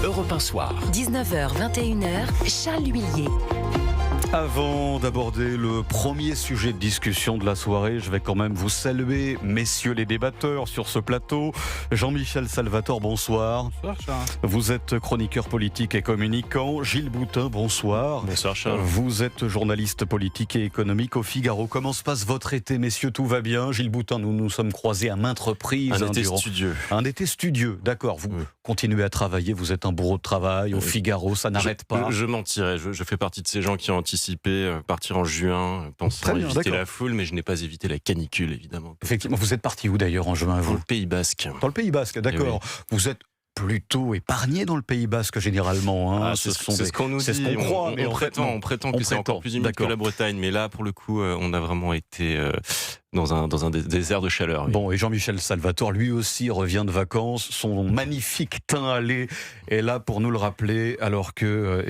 Europe 1 Soir. 19h, 21h, Charles Huillier. Avant d'aborder le premier sujet de discussion de la soirée, je vais quand même vous saluer, messieurs les débatteurs sur ce plateau. Jean-Michel Salvatore, bonsoir. Bonsoir Charles. Vous êtes chroniqueur politique et communicant. Gilles Boutin, bonsoir. Bonsoir Charles. Vous êtes journaliste politique et économique au Figaro. Comment se passe votre été, messieurs? Tout va bien? Gilles Boutin, nous nous sommes croisés à maintes reprises. Un été studieux. Un été studieux, d'accord. Vous continuez à travailler, vous êtes un bourreau de travail au Figaro, ça n'arrête pas. Je mentirais, je fais partie de ces gens qui ont anticipé partir en juin, pensant éviter la foule, mais je n'ai pas évité la canicule, évidemment. Effectivement, vous êtes parti où d'ailleurs en juin, vous? Dans le Pays Basque. Dans le Pays Basque, d'accord. Oui. Vous êtes plutôt épargné dans le Pays Basque généralement. C'est ce qu'on nous dit. C'est ce qu'on croit. Mais on prétend que c'est encore plus humide que la Bretagne. Mais là, pour le coup, on a vraiment été dans un désert de chaleur. Oui. Bon, et Jean-Michel Salvatore, lui aussi, revient de vacances. Son magnifique teint allé est là pour nous le rappeler, alors que,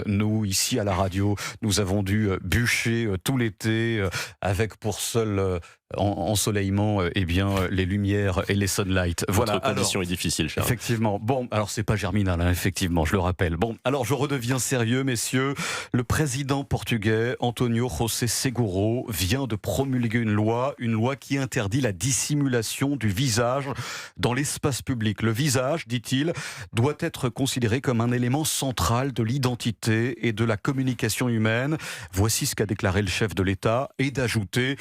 nous, ici à la radio, nous avons dû bûcher tout l'été avec pour seul ensoleillement, les lumières et les sunlights. Voilà. Votre condition est difficile, Charles. Effectivement. Bon, alors c'est pas germinal, effectivement, je le rappelle. Bon, alors je redeviens sérieux, messieurs. Le président portugais, António José Seguro, vient de promulguer une loi qui interdit la dissimulation du visage dans l'espace public. Le visage, dit-il, doit être considéré comme un élément central de l'identité et de la communication humaine. Voici ce qu'a déclaré le chef de l'État, et d'ajouter,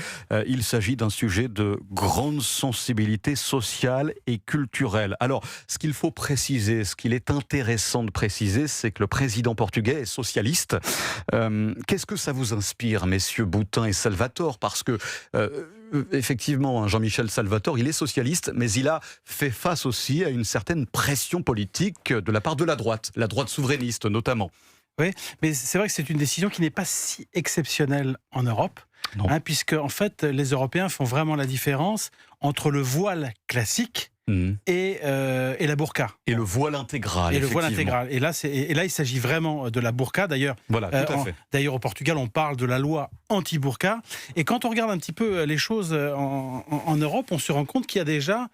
il s'agit d'un sujet de grande sensibilité sociale et culturelle. Alors, ce qu'il faut préciser, ce qu'il est intéressant de préciser, c'est que le président portugais est socialiste. Qu'est-ce que ça vous inspire, messieurs Boutin et Salvatore? Parce que effectivement, Jean-Michel Salvatore, il est socialiste, mais il a fait face aussi à une certaine pression politique de la part de la droite souverainiste notamment. Oui, mais c'est vrai que c'est une décision qui n'est pas si exceptionnelle en Europe, puisque en fait, les Européens font vraiment la différence entre le voile classique et la burqa. Et le voile intégral. Et là, il s'agit vraiment de la burqa. D'ailleurs, voilà, tout à fait. D'ailleurs, au Portugal, on parle de la loi anti-burqa. Et quand on regarde un petit peu les choses en Europe, on se rend compte qu'il y a déjà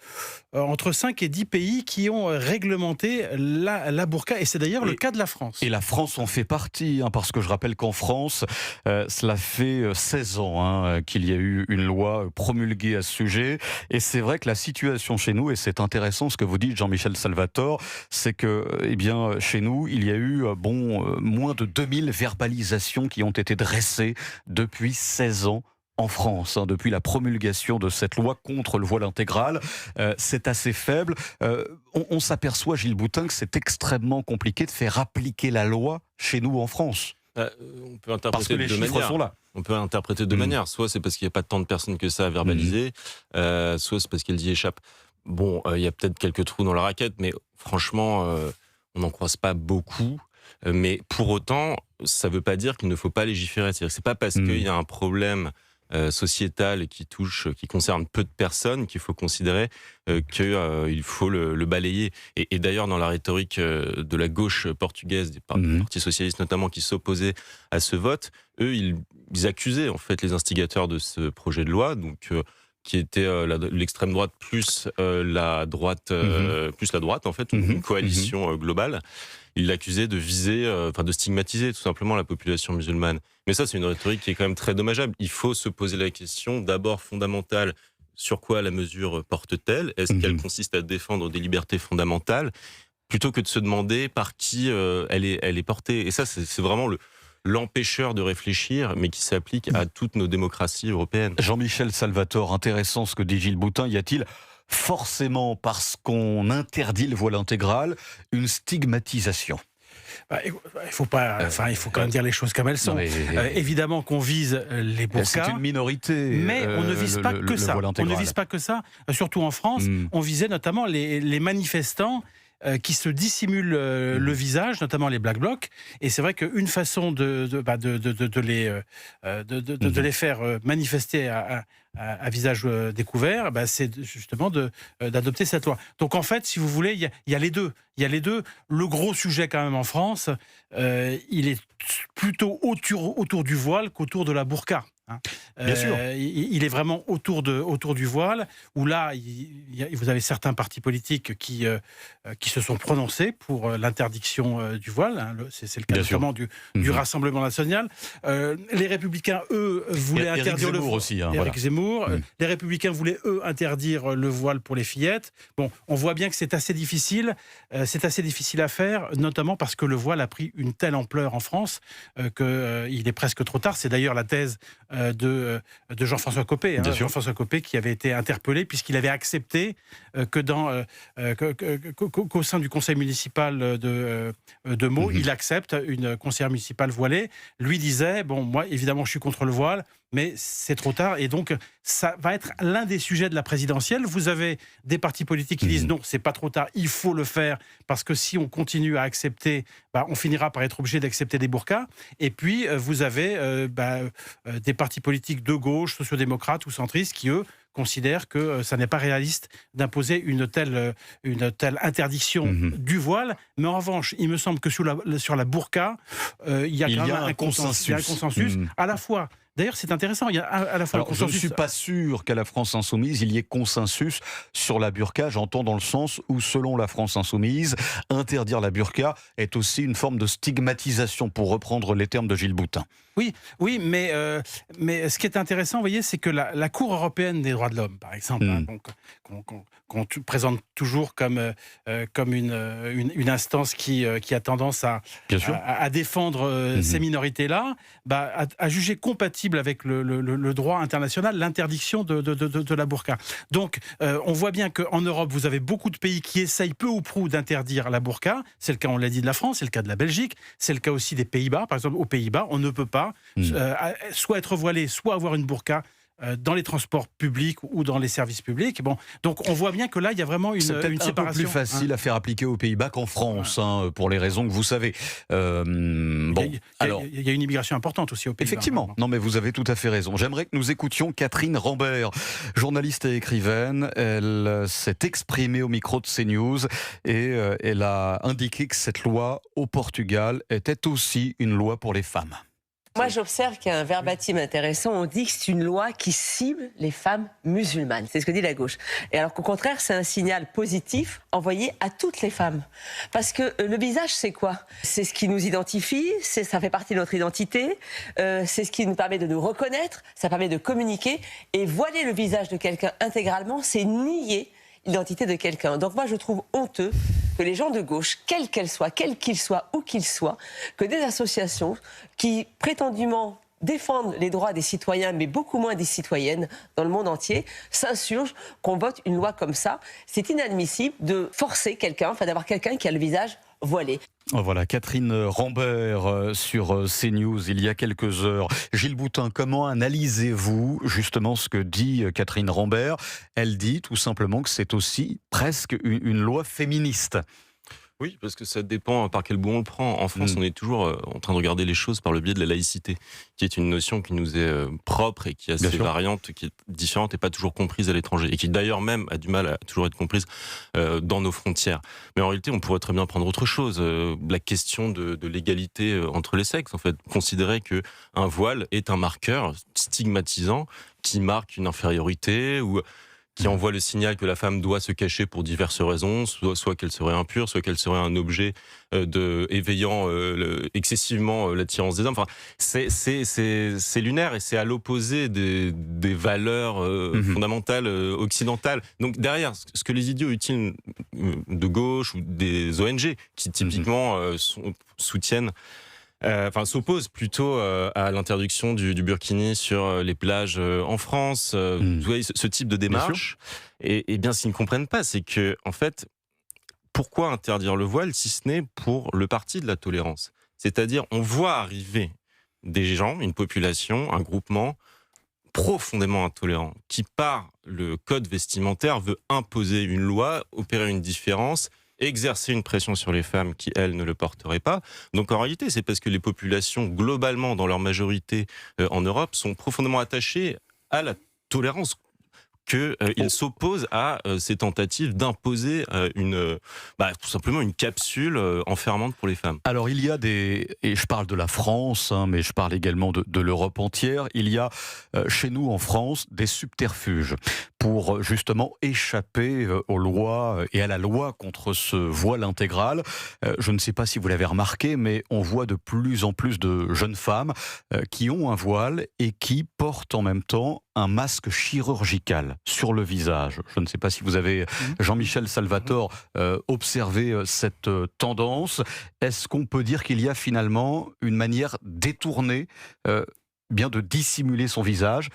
entre 5 et 10 pays qui ont réglementé la burqa. Et c'est d'ailleurs le cas de la France. Et la France en fait partie, parce que je rappelle qu'en France, cela fait 16 ans qu'il y a eu une loi promulguée à ce sujet. Et c'est vrai que la situation chez nous, et c'est intéressant ce que vous dites, Jean-Michel Salvatore, c'est que chez nous, il y a eu moins de 2000 verbalisations qui ont été dressées depuis 16 ans en France, depuis la promulgation de cette loi contre le voile intégral. C'est assez faible. On s'aperçoit, Gilles Boutin, que c'est extrêmement compliqué de faire appliquer la loi chez nous en France. On peut interpréter parce que les chiffres sont là. On peut interpréter de deux manières. Soit c'est parce qu'il n'y a pas tant de personnes que ça à verbaliser, soit c'est parce qu'elles y échappent. Bon, il y a peut-être quelques trous dans la raquette, mais franchement, on n'en croise pas beaucoup. Mais pour autant, ça ne veut pas dire qu'il ne faut pas légiférer. C'est-à-dire que c'est pas parce qu'il y a un problème sociétal qui concerne peu de personnes qu'il faut considérer qu'il faut le balayer. Et d'ailleurs, dans la rhétorique de la gauche portugaise, du Parti socialiste notamment, qui s'opposait à ce vote, eux, ils accusaient en fait les instigateurs de ce projet de loi, donc qui était l'extrême droite plus la droite en fait, une coalition globale. Il l'accusait de viser, de stigmatiser tout simplement la population musulmane. Mais ça, c'est une rhétorique qui est quand même très dommageable. Il faut se poser la question, d'abord fondamentale, sur quoi la mesure porte-t-elle? Est-ce qu'elle consiste à défendre des libertés fondamentales, plutôt que de se demander par qui elle est portée? Et ça, c'est vraiment l'empêcheur de réfléchir, mais qui s'applique à toutes nos démocraties européennes. Jean-Michel Salvatore, intéressant ce que dit Gilles Boutin. Y a-t-il forcément, parce qu'on interdit le voile intégral, une stigmatisation? Il faut quand même dire les choses comme elles sont. Évidemment qu'on vise les burqas. C'est une minorité. Mais on ne vise pas que ça. On ne vise pas que ça. Surtout en France, on visait notamment les manifestants qui se dissimulent le visage, notamment les Black Blocs. Et c'est vrai qu'une façon de les faire manifester à visage découvert, c'est justement d'adopter cette loi. Donc en fait, si vous voulez, il y a les deux. Il y a les deux. Le gros sujet quand même en France, il est plutôt autour du voile qu'autour de la burqa. hein. Bien sûr. Il est vraiment autour du voile, où là, vous avez certains partis politiques qui se sont prononcés pour l'interdiction du voile. Hein. C'est le cas Bien sûr. notamment du Rassemblement national. Les Républicains, eux, voulaient Éric interdire le Zemmour voile. aussi. Hein, Éric voilà. Zemmour. Les Républicains voulaient, eux, interdire le voile pour les fillettes. Bon, on voit bien que c'est assez difficile. C'est assez difficile à faire, notamment parce que le voile a pris une telle ampleur en France qu'il est presque trop tard. C'est d'ailleurs la thèse de Jean-François Copé. Hein, Jean-François Copé qui avait été interpellé puisqu'il avait accepté qu'au sein du conseil municipal de Meaux, il accepte une conseillère municipale voilée. Lui disait, bon, moi, évidemment, je suis contre le voile, mais c'est trop tard. Et donc, ça va être l'un des sujets de la présidentielle. Vous avez des partis politiques qui disent non, c'est pas trop tard, il faut le faire, parce que si on continue à accepter, on finira par être obligé d'accepter des burqas. Et puis, vous avez des partis politiques de gauche, sociodémocrates ou centristes, qui, eux, considèrent que ça n'est pas réaliste d'imposer une telle interdiction du voile. Mais en revanche, il me semble que sur la burqa, il y a quand même un consensus. Il y a un consensus à la fois. D'ailleurs, c'est intéressant, il y a à la fois Alors, je ne suis pas sûr qu'à la France Insoumise, il y ait consensus sur la burqa. J'entends dans le sens où, selon la France Insoumise, interdire la burqa est aussi une forme de stigmatisation, pour reprendre les termes de Gilles Boutin. Oui, mais ce qui est intéressant, vous voyez, c'est que la Cour européenne des droits de l'homme, par exemple, qu'on présente toujours comme une instance qui a tendance à défendre ces minorités-là, a jugé compatible avec le droit international l'interdiction de la burqa. Donc, on voit bien qu'en Europe, vous avez beaucoup de pays qui essayent peu ou prou d'interdire la burqa. C'est le cas, on l'a dit, de la France, c'est le cas de la Belgique, c'est le cas aussi des Pays-Bas. Par exemple, aux Pays-Bas, on ne peut pas soit être voilé, soit avoir une burqa dans les transports publics ou dans les services publics. Bon, donc on voit bien que là, il y a vraiment une séparation. Un peu plus facile à faire appliquer aux Pays-Bas qu'en France, pour les raisons que vous savez. Il y a une immigration importante aussi aux Pays-Bas. Effectivement, non mais vous avez tout à fait raison. J'aimerais que nous écoutions Catherine Rambert, journaliste et écrivaine. Elle s'est exprimée au micro de CNews et elle a indiqué que cette loi au Portugal était aussi une loi pour les femmes. Moi, j'observe qu'il y a un verbatim intéressant. On dit que c'est une loi qui cible les femmes musulmanes. C'est ce que dit la gauche. Et alors qu'au contraire, c'est un signal positif envoyé à toutes les femmes. Parce que le visage, c'est quoi ? C'est ce qui nous identifie, ça fait partie de notre identité, c'est ce qui nous permet de nous reconnaître, ça permet de communiquer. Et voiler le visage de quelqu'un intégralement, c'est nier l'identité de quelqu'un. Donc moi, je trouve honteux que les gens de gauche, quels qu'ils soient, où qu'ils soient, que des associations qui prétendument défendent les droits des citoyens, mais beaucoup moins des citoyennes dans le monde entier, s'insurgent qu'on vote une loi comme ça. C'est inadmissible de forcer quelqu'un, d'avoir quelqu'un qui a le visage voilé. Voilà, Catherine Rambert sur CNews il y a quelques heures. Gilles Boutin, comment analysez-vous justement ce que dit Catherine Rambert ? Elle dit tout simplement que c'est aussi presque une loi féministe. Oui, parce que ça dépend par quel bout on le prend. En France, on est toujours en train de regarder les choses par le biais de la laïcité, qui est une notion qui nous est propre et qui a ses variantes, qui est différente et pas toujours comprise à l'étranger, et qui d'ailleurs même a du mal à toujours être comprise dans nos frontières. Mais en réalité, on pourrait très bien prendre autre chose. La question de l'égalité entre les sexes, en fait. Considérer qu'un voile est un marqueur stigmatisant qui marque une infériorité ou qui envoie le signal que la femme doit se cacher pour diverses raisons, soit qu'elle serait impure, soit qu'elle serait un objet éveillant excessivement l'attirance des hommes. Enfin, c'est lunaire et c'est à l'opposé des valeurs fondamentales occidentales. Donc derrière, ce que les idiots utiles de gauche ou des ONG qui typiquement soutiennent s'oppose plutôt à l'interdiction du burkini sur les plages en France. Vous voyez, ce type de démarche. Et bien, ce qu'ils ne comprennent pas, c'est que, en fait, pourquoi interdire le voile si ce n'est pour le parti de la tolérance ? C'est-à-dire, on voit arriver des gens, une population, un groupement profondément intolérant, qui, par le code vestimentaire, veut imposer une loi, opérer une différence, exercer une pression sur les femmes qui, elles, ne le porteraient pas. Donc en réalité, c'est parce que les populations, globalement, dans leur majorité en Europe, sont profondément attachées à la tolérance qu'il s'oppose à ces tentatives d'imposer tout simplement une capsule enfermante pour les femmes. Alors il y a et je parle de la France, mais je parle également de l'Europe entière, il y a chez nous en France des subterfuges pour justement échapper aux lois et à la loi contre ce voile intégral. Je ne sais pas si vous l'avez remarqué, mais on voit de plus en plus de jeunes femmes qui ont un voile et qui portent en même temps un masque chirurgical sur le visage. Je ne sais pas si vous avez, Jean-Michel Salvatore, observé cette tendance. Est-ce qu'on peut dire qu'il y a finalement une manière détournée bien de dissimuler son visage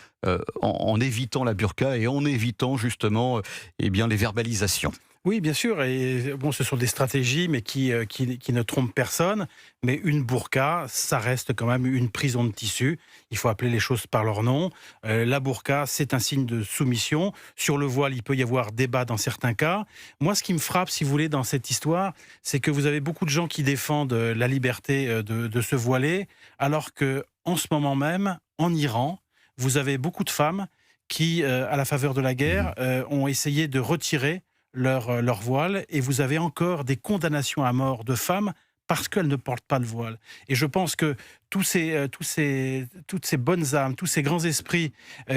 en évitant la burqa et en évitant justement les verbalisations? Oui, bien sûr. Et bon, ce sont des stratégies, mais qui ne trompent personne. Mais une burqa, ça reste quand même une prison de tissu. Il faut appeler les choses par leur nom. La burqa, c'est un signe de soumission. Sur le voile, il peut y avoir débat dans certains cas. Moi, ce qui me frappe, si vous voulez, dans cette histoire, c'est que vous avez beaucoup de gens qui défendent la liberté de se voiler, alors que en ce moment même, en Iran, vous avez beaucoup de femmes qui, à la faveur de la guerre, ont essayé de retirer leur voile, et vous avez encore des condamnations à mort de femmes parce qu'elles ne portent pas le voile. Et je pense que toutes ces bonnes âmes, tous ces grands esprits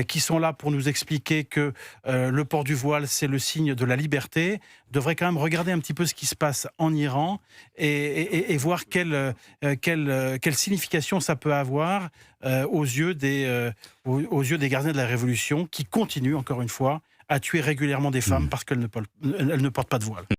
qui sont là pour nous expliquer que le port du voile, c'est le signe de la liberté, devraient quand même regarder un petit peu ce qui se passe en Iran et voir quelle signification ça peut avoir aux yeux des gardiens de la Révolution qui continuent, encore une fois, à tuer régulièrement des femmes parce qu'elles ne portent pas de voile.